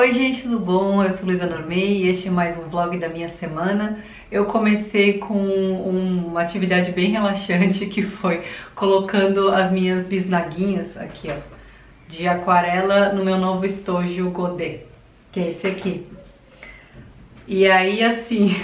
Oi gente, tudo bom? Eu sou Luísa Normei e este é mais um vlog da minha semana. Eu comecei com uma atividade bem relaxante que foi colocando as minhas bisnaguinhas aqui, ó, de aquarela no meu novo estojo Godet, que é esse aqui. E aí assim,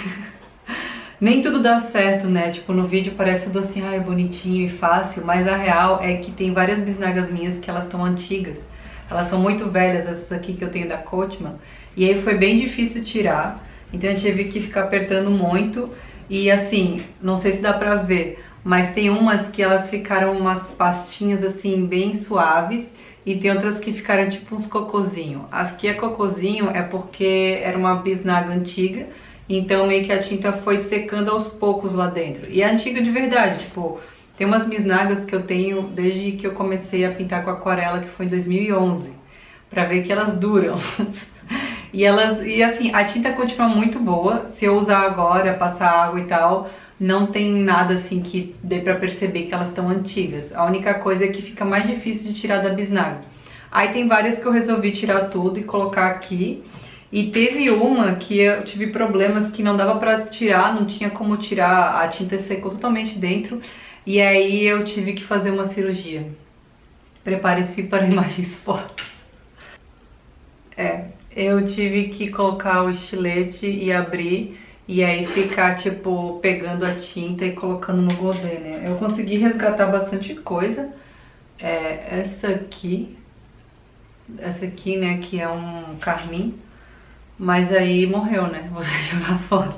nem tudo dá certo, né? Tipo, no vídeo parece tudo assim, ai, bonitinho e fácil, mas a real é que tem várias bisnagas minhas que elas estão antigas. Elas são muito velhas, essas aqui que eu tenho da Coachman. E aí foi bem difícil tirar. Então eu tive que ficar apertando muito. E assim, não sei se dá pra ver, mas tem umas que elas ficaram umas pastinhas assim, bem suaves. E tem outras que ficaram tipo uns cocôzinho. As que é cocôzinho é porque era uma bisnaga antiga. Então meio que a tinta foi secando aos poucos lá dentro. E é antiga de verdade, tipo... Tem umas bisnagas que eu tenho desde que eu comecei a pintar com aquarela, que foi em 2011, pra ver que elas duram. E assim, a tinta continua muito boa. Se eu usar agora, passar água e tal, não tem nada assim que dê pra perceber que elas estão antigas. A única coisa é que fica mais difícil de tirar da bisnaga. Aí tem várias que eu resolvi tirar tudo e colocar aqui. E teve uma que eu tive problemas que não dava pra tirar, não tinha como tirar, a tinta secou totalmente dentro. E aí eu tive que fazer uma cirurgia. Prepare-se para imagens fortes. Eu tive que colocar o estilete e abrir, e aí ficar, tipo, pegando a tinta e colocando no Godet, né? Eu consegui resgatar bastante coisa. Essa aqui, né, que é um carmim, mas aí morreu, né? Vou jogar fora.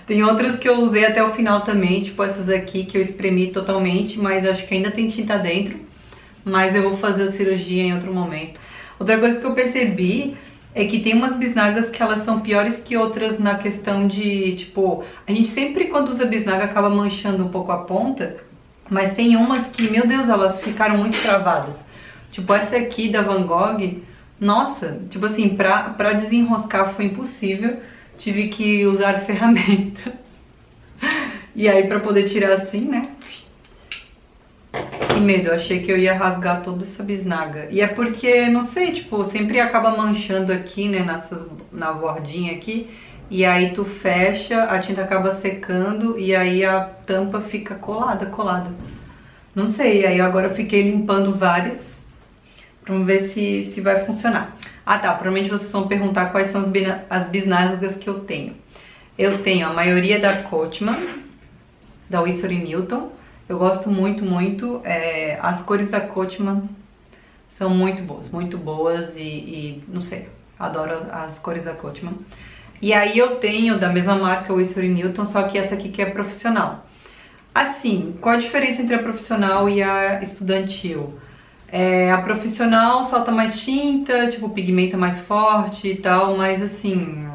Tem outras que eu usei até o final também, tipo essas aqui que eu espremi totalmente, mas acho que ainda tem tinta dentro, mas eu vou fazer a cirurgia em outro momento. Outra coisa que eu percebi é que tem umas bisnagas que elas são piores que outras na questão de, tipo, a gente sempre quando usa bisnaga acaba manchando um pouco a ponta, mas tem umas que, meu Deus, elas ficaram muito travadas. Tipo essa aqui da Van Gogh, nossa, tipo assim, pra desenroscar foi impossível. Tive que usar ferramentas. E aí pra poder tirar assim, né? Que medo, eu achei que eu ia rasgar toda essa bisnaga. E é porque, não sei, tipo, sempre acaba manchando aqui, né? Na bordinha aqui. E aí tu fecha, a tinta acaba secando e aí a tampa fica colada. Não sei, aí agora eu fiquei limpando várias. Vamos ver se vai funcionar. Ah tá, provavelmente vocês vão perguntar quais são as bisnagas que eu tenho. Eu tenho a maioria da Coachman, da Winsor & Newton. Eu gosto muito. As cores da Coachman são muito boas e não sei, adoro as cores da Coachman. E aí eu tenho da mesma marca Winsor & Newton, só que essa aqui que é profissional. Assim, qual a diferença entre a profissional e a estudantil? A profissional solta mais tinta, tipo, o pigmento é mais forte e tal, mas assim,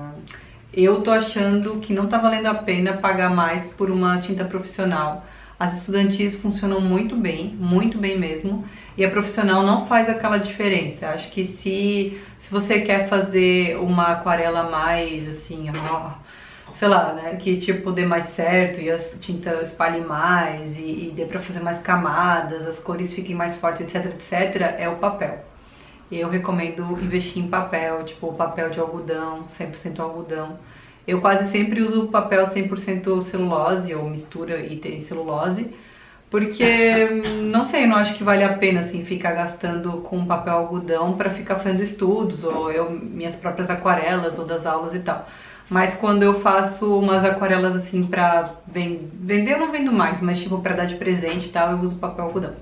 eu tô achando que não tá valendo a pena pagar mais por uma tinta profissional. As estudantis funcionam muito bem mesmo, e a profissional não faz aquela diferença. Acho que se você quer fazer uma aquarela mais, assim, sei lá, né, que tipo dê mais certo e a tinta espalhe mais e dê pra fazer mais camadas, as cores fiquem mais fortes, etc, é o papel. Eu recomendo investir em papel, tipo papel de algodão, 100% algodão. Eu quase sempre uso papel 100% celulose ou mistura e tem celulose, porque, não sei, eu não acho que vale a pena, assim, ficar gastando com papel algodão pra ficar fazendo estudos, ou minhas próprias aquarelas, ou das aulas e tal. Mas quando eu faço umas aquarelas assim pra vender, eu não vendo mais, mas tipo pra dar de presente e tal, eu uso papel algodão.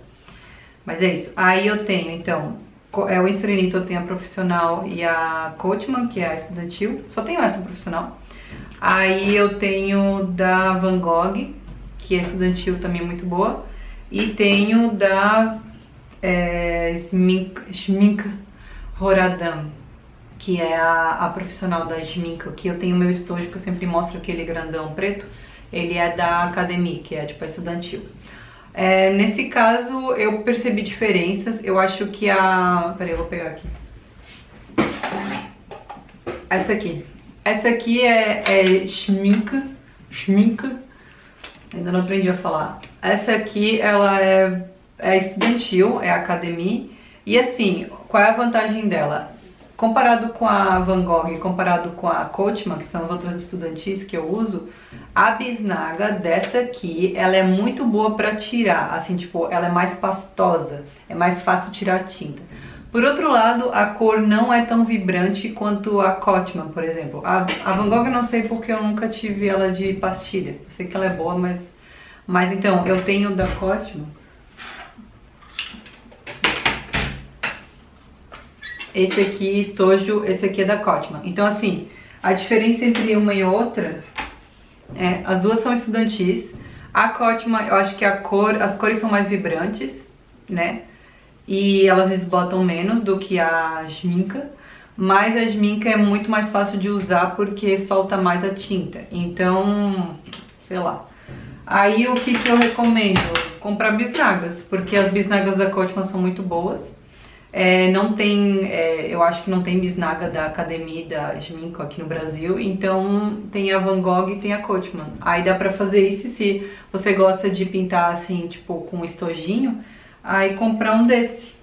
Mas é isso. Aí eu tenho, então, o Winsor & Newton, eu tenho a profissional e a Coachman, que é a estudantil. Só tenho essa profissional. Aí eu tenho da Van Gogh, que é estudantil também muito boa. E tenho da Schmincke Horadam, que é a profissional da Schmincke, que eu tenho meu estojo, que eu sempre mostro aquele grandão preto. Ele é da Academy, que é tipo a estudantil. Nesse caso eu percebi diferenças. Eu acho que peraí, eu vou pegar aqui. Essa aqui é Schmincke. Ainda não aprendi a falar. Essa aqui, ela é estudantil, é Academy. E assim, qual é a vantagem dela? comparado com a Van Gogh, comparado com a Coachman, que são as outras estudantis que eu uso, a bisnaga dessa aqui, ela é muito boa pra tirar, assim, tipo, ela é mais pastosa, é mais fácil tirar a tinta. Por outro lado, a cor não é tão vibrante quanto a Coachman, por exemplo. A Van Gogh eu não sei porque eu nunca tive ela de pastilha. Eu sei que ela é boa, mas então, eu tenho da Coachman. Esse aqui, estojo, esse aqui é da Coachman. Então, assim, a diferença entre uma e outra as duas são estudantis. A Coachman, eu acho que as cores são mais vibrantes, né? E elas esbotam menos do que a Schmincke, mas a Schmincke é muito mais fácil de usar porque solta mais a tinta. Então, sei lá. Aí o que eu recomendo? Comprar bisnagas, porque as bisnagas da Coachman são muito boas. Não tem, eu acho que não tem bisnaga da Academia da Schmincke aqui no Brasil, então tem a Van Gogh e tem a Coachman. Aí dá pra fazer isso, e se você gosta de pintar assim, tipo, com estojinho, aí comprar um desse,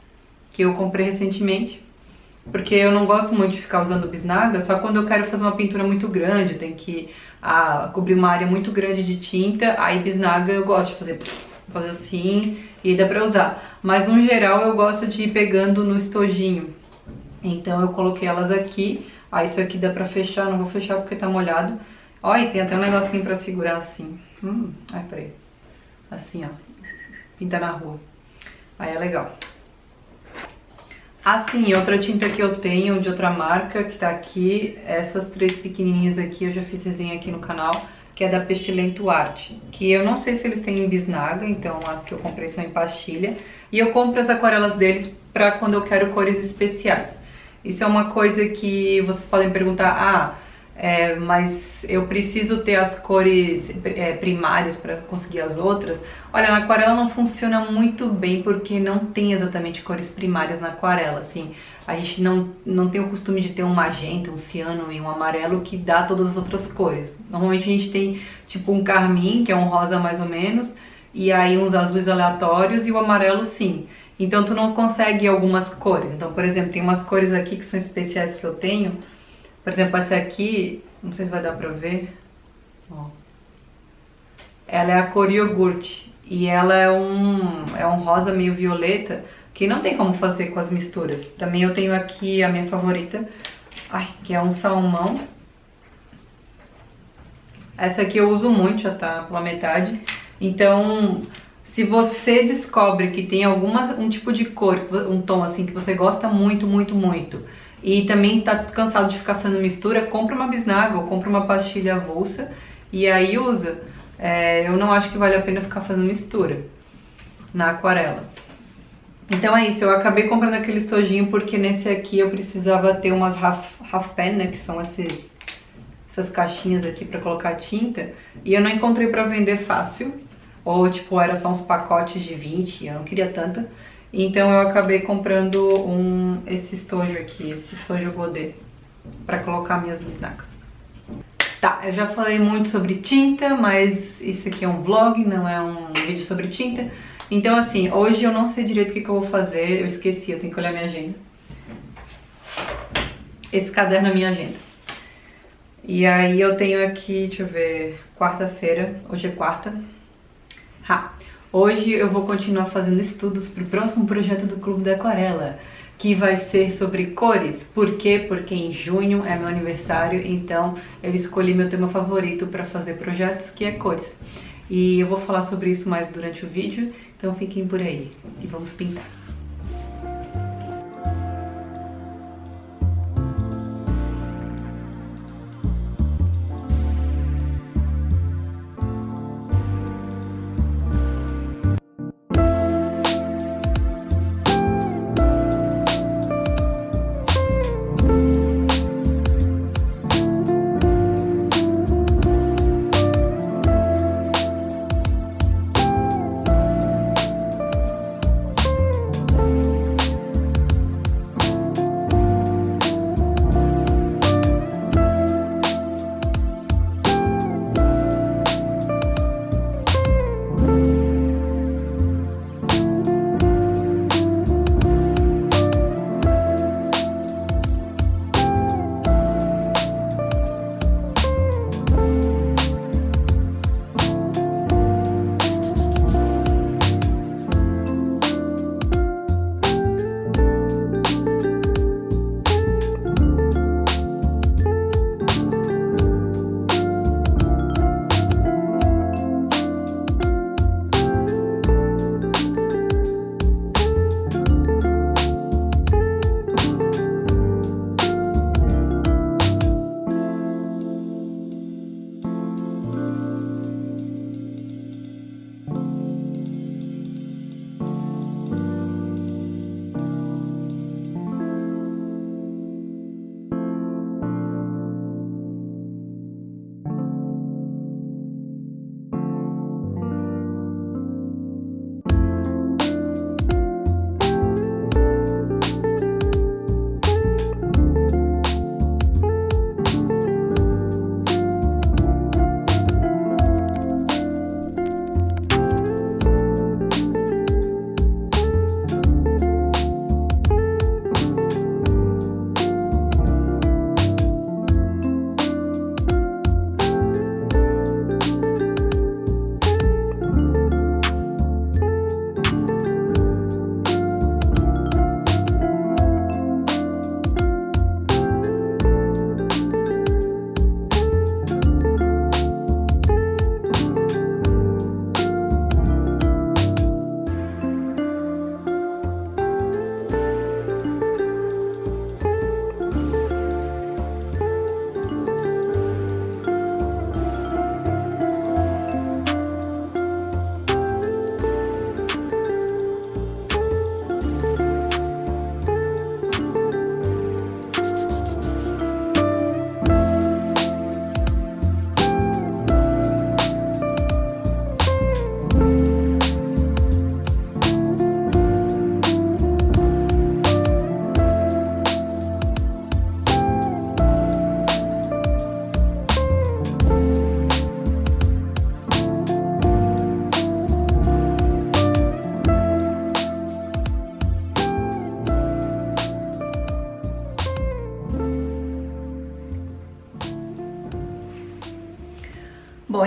que eu comprei recentemente, porque eu não gosto muito de ficar usando bisnaga, só quando eu quero fazer uma pintura muito grande, tem que cobrir uma área muito grande de tinta, aí bisnaga eu gosto de fazer assim, e dá pra usar. Mas no geral eu gosto de ir pegando no estojinho, então eu coloquei elas aqui. Isso aqui dá pra fechar, não vou fechar porque tá molhado. Olha, tem até um negocinho pra segurar assim. Peraí. Assim, ó, pintar na rua. Aí é legal. Assim, outra tinta que eu tenho de outra marca, que tá aqui, essas três pequenininhas aqui, eu já fiz resenha aqui no canal, que é da Pestilento Art, que eu não sei se eles têm em bisnaga, então as que eu comprei são em pastilha, e eu compro as aquarelas deles pra quando eu quero cores especiais. Isso é uma coisa que vocês podem perguntar, mas eu preciso ter as cores primárias para conseguir as outras. Olha, na aquarela não funciona muito bem porque não tem exatamente cores primárias na aquarela, assim. A gente não tem o costume de ter um magenta, um ciano e um amarelo que dá todas as outras cores. Normalmente a gente tem tipo um carmim, que é um rosa mais ou menos, e aí uns azuis aleatórios e o amarelo sim. Então tu não consegue algumas cores. Então, por exemplo, tem umas cores aqui que são especiais que eu tenho. Por exemplo, essa aqui, não sei se vai dar pra ver. Ó. Ela é a cor iogurte. E ela é um rosa meio violeta, que não tem como fazer com as misturas. Também eu tenho aqui a minha favorita, que é um salmão. Essa aqui eu uso muito, já tá pela metade. Então, se você descobre que tem um tipo de cor, um tom assim, que você gosta muito, muito, muito, e também tá cansado de ficar fazendo mistura, compra uma bisnaga ou compra uma pastilha avulsa e aí usa. Eu não acho que vale a pena ficar fazendo mistura na aquarela. Então é isso, eu acabei comprando aquele estojinho porque nesse aqui eu precisava ter umas half pen, né, que são essas caixinhas aqui pra colocar tinta, e eu não encontrei pra vender fácil, ou tipo, era só uns pacotes de 20, eu não queria tanta. Então eu acabei comprando esse estojo aqui, esse estojo Godet, pra colocar minhas bisnagas. Tá, eu já falei muito sobre tinta, mas isso aqui é um vlog, não é um vídeo sobre tinta. Então assim, hoje eu não sei direito o que eu vou fazer, eu esqueci, eu tenho que olhar minha agenda. Esse caderno é minha agenda. E aí eu tenho aqui, deixa eu ver, quarta-feira, hoje é quarta. Hoje eu vou continuar fazendo estudos para o próximo projeto do Clube da Aquarela, que vai ser sobre cores. Por quê? Porque em junho é meu aniversário, então eu escolhi meu tema favorito para fazer projetos, que é cores. E eu vou falar sobre isso mais durante o vídeo, então fiquem por aí e vamos pintar.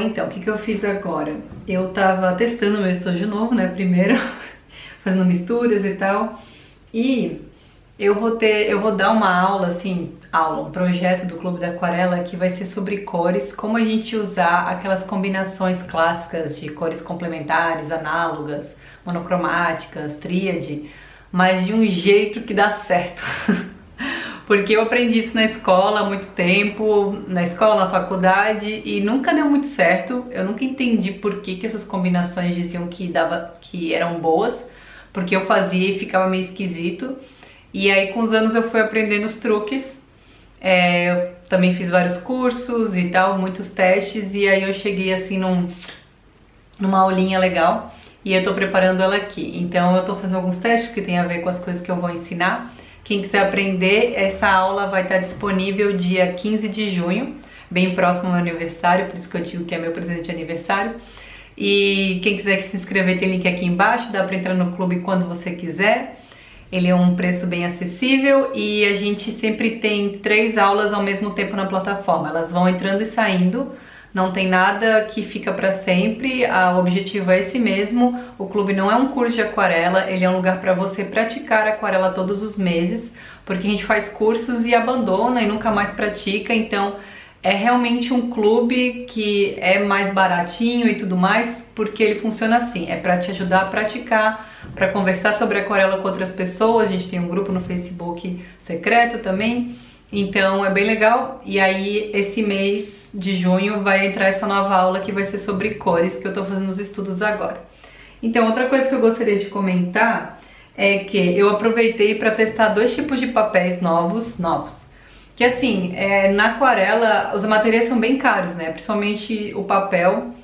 então, o que eu fiz agora? Eu tava testando meu estojo novo, né, primeiro, fazendo misturas e tal, e eu vou dar uma aula, assim, um projeto do Clube da Aquarela que vai ser sobre cores, como a gente usar aquelas combinações clássicas de cores complementares, análogas, monocromáticas, tríade, mas de um jeito que dá certo. Porque eu aprendi isso na escola há muito tempo, na escola, na faculdade, e nunca deu muito certo. Eu nunca entendi por que essas combinações diziam que eram boas, porque eu fazia e ficava meio esquisito. E aí com os anos eu fui aprendendo os truques. Eu também fiz vários cursos e tal, muitos testes, e aí eu cheguei assim numa aulinha legal e eu tô preparando ela aqui. Então eu tô fazendo alguns testes que tem a ver com as coisas que eu vou ensinar. Quem quiser aprender, essa aula vai estar disponível dia 15 de junho, bem próximo ao meu aniversário, por isso que eu digo que é meu presente de aniversário. E quem quiser se inscrever tem link aqui embaixo, dá pra entrar no clube quando você quiser. Ele é um preço bem acessível e a gente sempre tem 3 aulas ao mesmo tempo na plataforma. Elas vão entrando e saindo, não tem nada que fica para sempre, o objetivo é esse mesmo. O clube não é um curso de aquarela, ele é um lugar para você praticar aquarela todos os meses, porque a gente faz cursos e abandona e nunca mais pratica, então é realmente um clube que é mais baratinho e tudo mais, porque ele funciona assim, é para te ajudar a praticar, para conversar sobre aquarela com outras pessoas. A gente tem um grupo no Facebook secreto também, então é bem legal. E aí esse mês de junho vai entrar essa nova aula que vai ser sobre cores, que eu tô fazendo os estudos agora. Então outra coisa que eu gostaria de comentar é que eu aproveitei para testar 2 tipos de papéis novos. Que assim, na aquarela os materiais são bem caros, né? Principalmente o papel.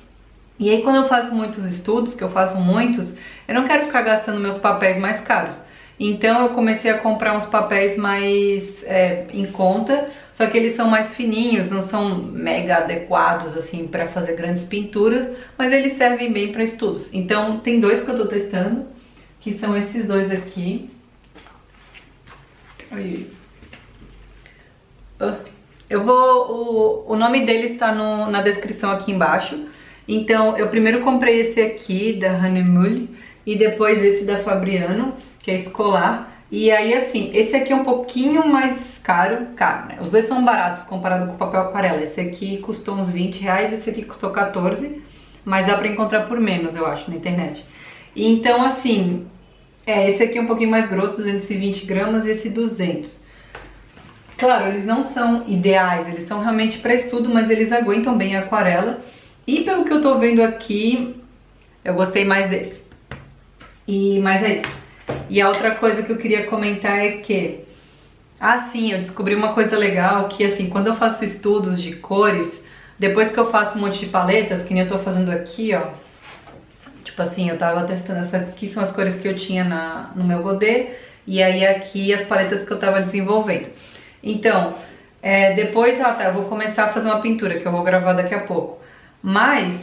E aí quando eu faço muitos estudos, que eu faço muitos, eu não quero ficar gastando meus papéis mais caros. Então eu comecei a comprar uns papéis mais em conta, só que eles são mais fininhos, não são mega adequados assim para fazer grandes pinturas, mas eles servem bem para estudos. Então tem 2 que eu tô testando, que são esses 2 aqui. O nome dele está na descrição aqui embaixo. Então eu primeiro comprei esse aqui da Hahnemuhle e depois esse da Fabriano, que é escolar. E aí assim, esse aqui é um pouquinho mais caro, né? Os 2 são baratos comparado com o papel aquarela. Esse aqui custou uns 20 reais, esse aqui custou 14, mas dá pra encontrar por menos, eu acho, na internet. E então assim, esse aqui é um pouquinho mais grosso, 220 gramas, e esse 200. Claro, eles não são ideais, eles são realmente para estudo, mas eles aguentam bem a aquarela. E pelo que eu tô vendo aqui, eu gostei mais desse. Mas é isso. E a outra coisa que eu queria comentar é que, sim, eu descobri uma coisa legal, que assim, quando eu faço estudos de cores, depois que eu faço um monte de paletas, que nem eu tô fazendo aqui, ó. Tipo assim, eu tava testando essa aqui, são as cores que eu tinha no meu godê, e aí aqui as paletas que eu tava desenvolvendo. Então, depois, eu vou começar a fazer uma pintura, que eu vou gravar daqui a pouco. Mas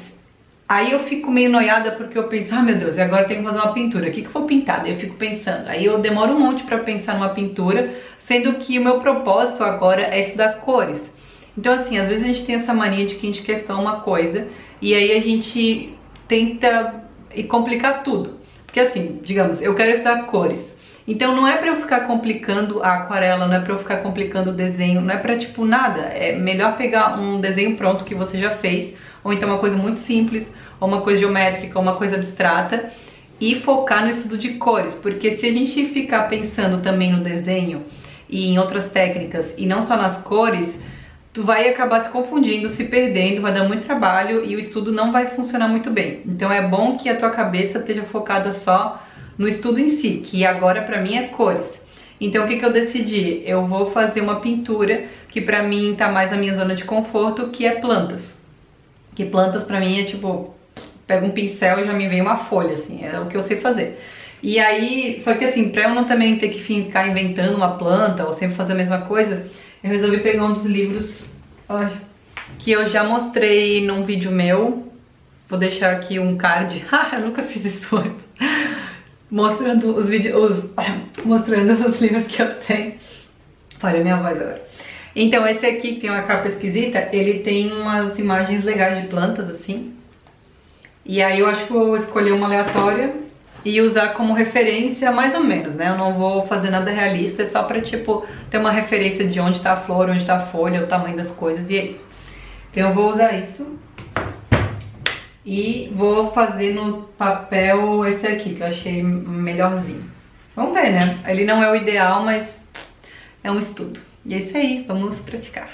aí eu fico meio noiada porque eu penso, meu Deus, e agora eu tenho que fazer uma pintura, o que eu vou pintar? Daí eu fico pensando, aí eu demoro um monte pra pensar numa pintura, sendo que o meu propósito agora é estudar cores. Então assim, às vezes a gente tem essa mania de que a gente quer estudar uma coisa e aí a gente tenta complicar tudo. Porque assim, digamos, eu quero estudar cores. Então não é pra eu ficar complicando a aquarela, não é pra eu ficar complicando o desenho, não é pra tipo nada. É melhor pegar um desenho pronto que você já fez, ou então uma coisa muito simples, ou uma coisa geométrica, ou uma coisa abstrata, e focar no estudo de cores. Porque se a gente ficar pensando também no desenho e em outras técnicas, e não só nas cores, tu vai acabar se confundindo, se perdendo, vai dar muito trabalho e o estudo não vai funcionar muito bem. Então é bom que a tua cabeça esteja focada só no estudo em si, que agora pra mim é cores. Então o que eu decidi? Eu vou fazer uma pintura que pra mim tá mais na minha zona de conforto, que é plantas. Que plantas pra mim é tipo, pego um pincel e já me vem uma folha, assim, é o que eu sei fazer. E aí, só que assim, pra eu não também ter que ficar inventando uma planta ou sempre fazer a mesma coisa, eu resolvi pegar um dos livros que eu já mostrei num vídeo meu. Vou deixar aqui um card. Eu nunca fiz isso antes. Mostrando os livros que eu tenho. Falha minha voz agora. Então, esse aqui que tem uma capa esquisita, ele tem umas imagens legais de plantas, assim. E aí eu acho que vou escolher uma aleatória e usar como referência mais ou menos, né? Eu não vou fazer nada realista, é só pra, tipo, ter uma referência de onde tá a flor, onde tá a folha, o tamanho das coisas, e é isso. Então eu vou usar isso. E vou fazer no papel esse aqui, que eu achei melhorzinho. Vamos ver, né? Ele não é o ideal, mas é um estudo. E é isso aí, vamos praticar.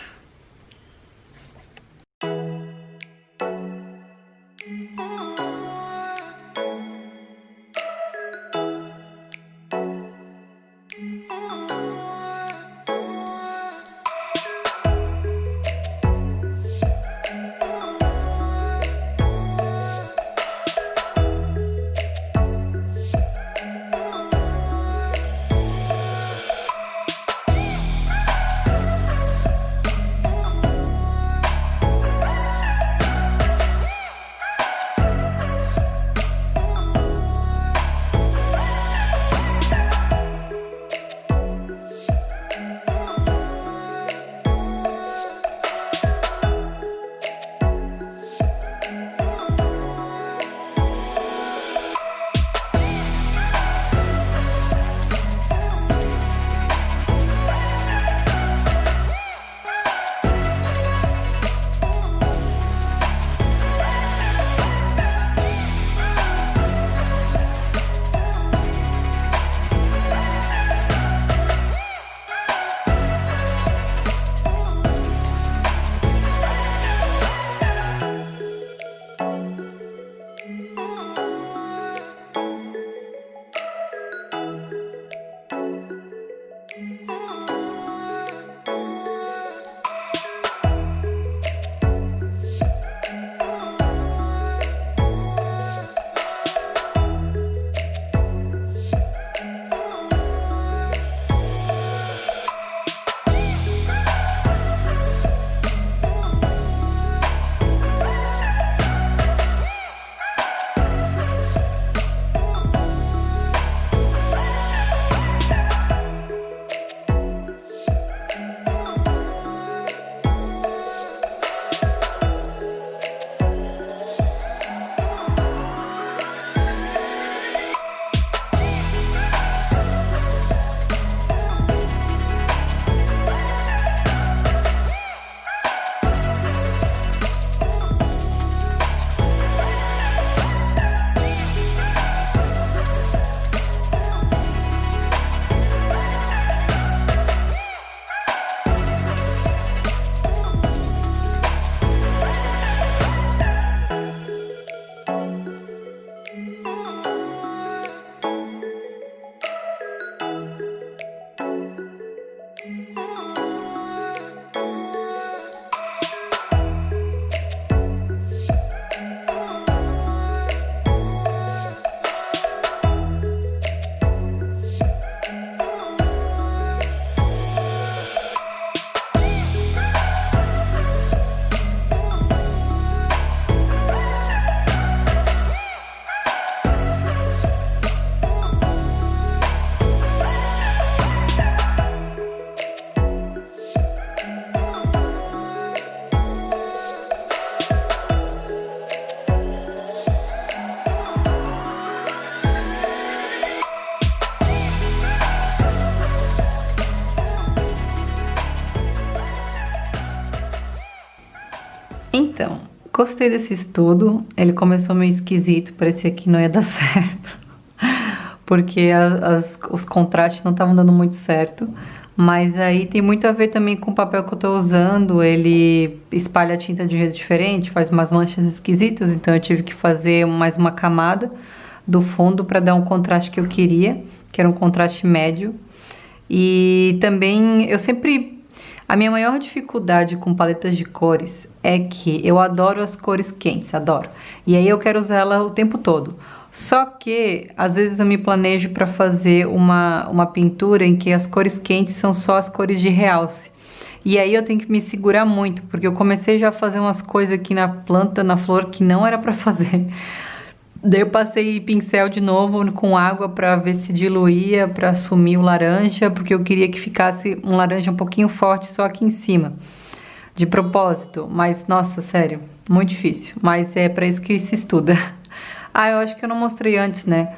Então, gostei desse estudo. Ele começou meio esquisito, parecia que não ia dar certo, porque os contrastes não estavam dando muito certo. Mas aí tem muito a ver também com o papel que eu tô usando. Ele espalha a tinta de um jeito diferente, faz umas manchas esquisitas, então eu tive que fazer mais uma camada do fundo para dar um contraste que eu queria, que era um contraste médio. E também eu sempre... A minha maior dificuldade com paletas de cores é que eu adoro as cores quentes, adoro. E aí eu quero usar ela o tempo todo. Só que, às vezes eu me planejo para fazer uma pintura em que as cores quentes são só as cores de realce. E aí eu tenho que me segurar muito, porque eu comecei já a fazer umas coisas aqui na planta, na flor, que não era para fazer. Daí eu passei pincel de novo com água pra ver se diluía, pra assumir o laranja, porque eu queria que ficasse um laranja um pouquinho forte só aqui em cima, de propósito. Mas, nossa, sério, muito difícil. Mas é pra isso que se estuda. Ah, eu acho que eu não mostrei antes, né?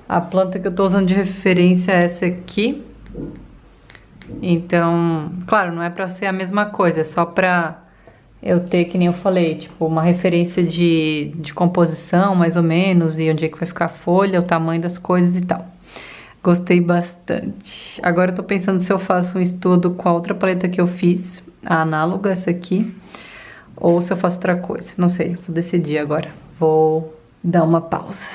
A planta que eu tô usando de referência é essa aqui. Então, claro, não é pra ser a mesma coisa, é só pra eu ter, que nem eu falei, tipo, uma referência de composição, mais ou menos, e onde é que vai ficar a folha, o tamanho das coisas e tal. Gostei bastante. Agora eu tô pensando se eu faço um estudo com a outra paleta que eu fiz, a análoga, essa aqui, ou se eu faço outra coisa. Não sei, vou decidir agora. Vou dar uma pausa.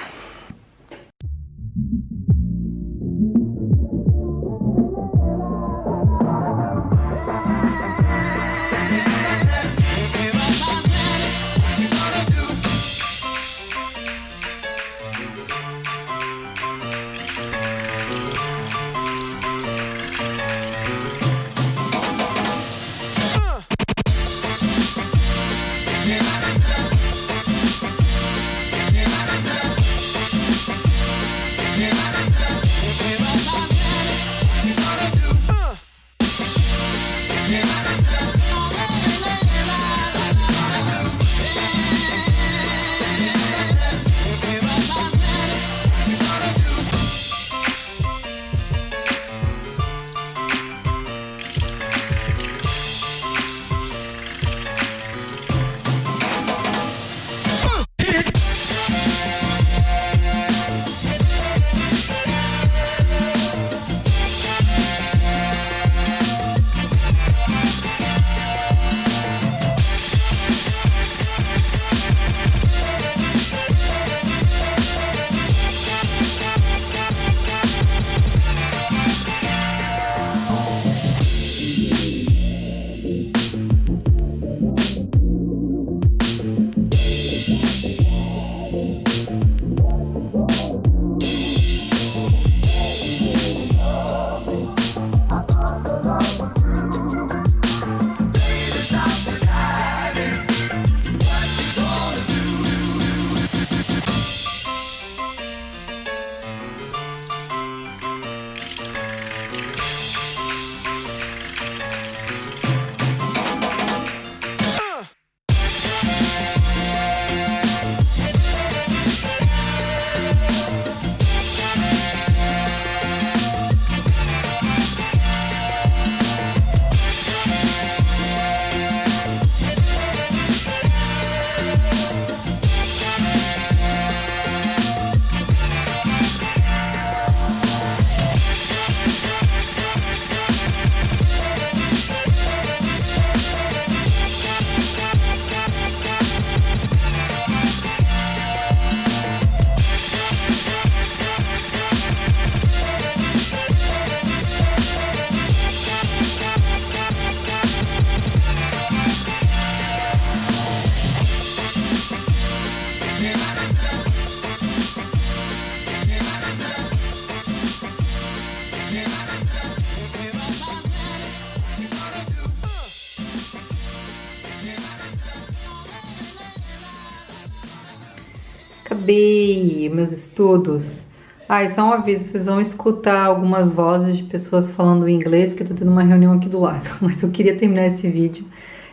Acabei meus estudos. Ah, e só um aviso, vocês vão escutar algumas vozes de pessoas falando inglês, porque tá tendo uma reunião aqui do lado. Mas eu queria terminar esse vídeo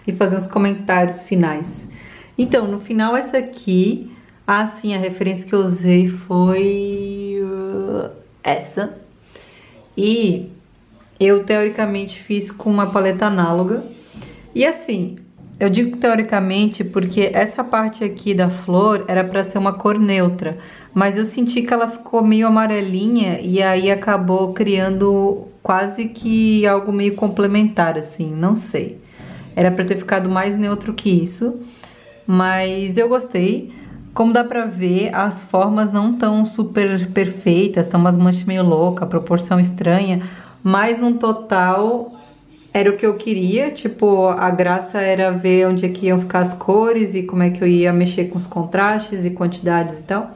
e fazer uns comentários finais. Então, no final essa aqui, sim, a referência que eu usei foi essa. E eu teoricamente fiz com uma paleta análoga. E assim, eu digo teoricamente porque essa parte aqui da flor era pra ser uma cor neutra, mas eu senti que ela ficou meio amarelinha e aí acabou criando quase que algo meio complementar, assim, não sei. Era pra ter ficado mais neutro que isso, mas eu gostei. Como dá pra ver, as formas não estão super perfeitas, estão umas manchas meio loucas, proporção estranha, mas no total era o que eu queria, tipo, a graça era ver onde é que iam ficar as cores e como é que eu ia mexer com os contrastes e quantidades e tal.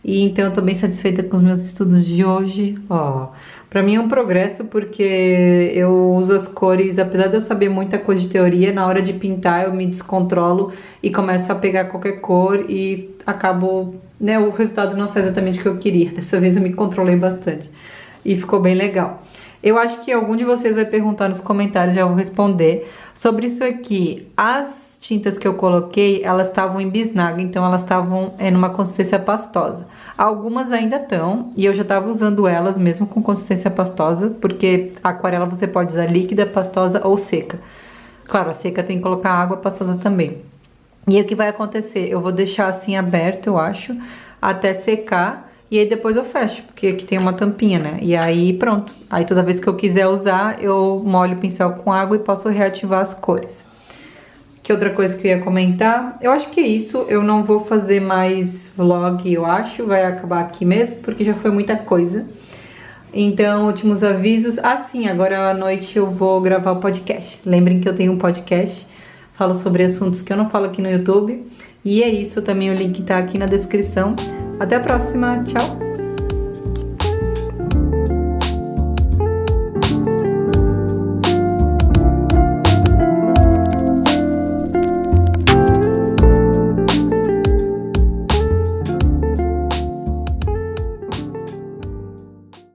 E então eu tô bem satisfeita com os meus estudos de hoje, ó. Pra mim é um progresso porque eu uso as cores, apesar de eu saber muita coisa de teoria, na hora de pintar eu me descontrolo e começo a pegar qualquer cor e acabo né, o resultado não saiu exatamente o que eu queria. Dessa vez eu me controlei bastante e ficou bem legal. Eu acho que algum de vocês vai perguntar nos comentários, já vou responder. Sobre isso aqui, as tintas que eu coloquei, elas estavam em bisnaga, então elas estavam numa consistência pastosa. Algumas ainda estão, e eu já estava usando elas mesmo com consistência pastosa, porque a aquarela você pode usar líquida, pastosa ou seca. Claro, a seca tem que colocar água, pastosa também. E aí o que vai acontecer? Eu vou deixar assim aberto, eu acho, até secar. E aí depois eu fecho, porque aqui tem uma tampinha, né? E aí pronto. Aí toda vez que eu quiser usar, eu molho o pincel com água e posso reativar as cores. Que outra coisa que eu ia comentar? Eu acho que é isso. Eu não vou fazer mais vlog, eu acho. Vai acabar aqui mesmo, porque já foi muita coisa. Então, últimos avisos. Ah, sim, agora à noite eu vou gravar o podcast. Lembrem que eu tenho um podcast. Falo sobre assuntos que eu não falo aqui no YouTube. E é isso, também o link tá aqui na descrição. Até a próxima, tchau!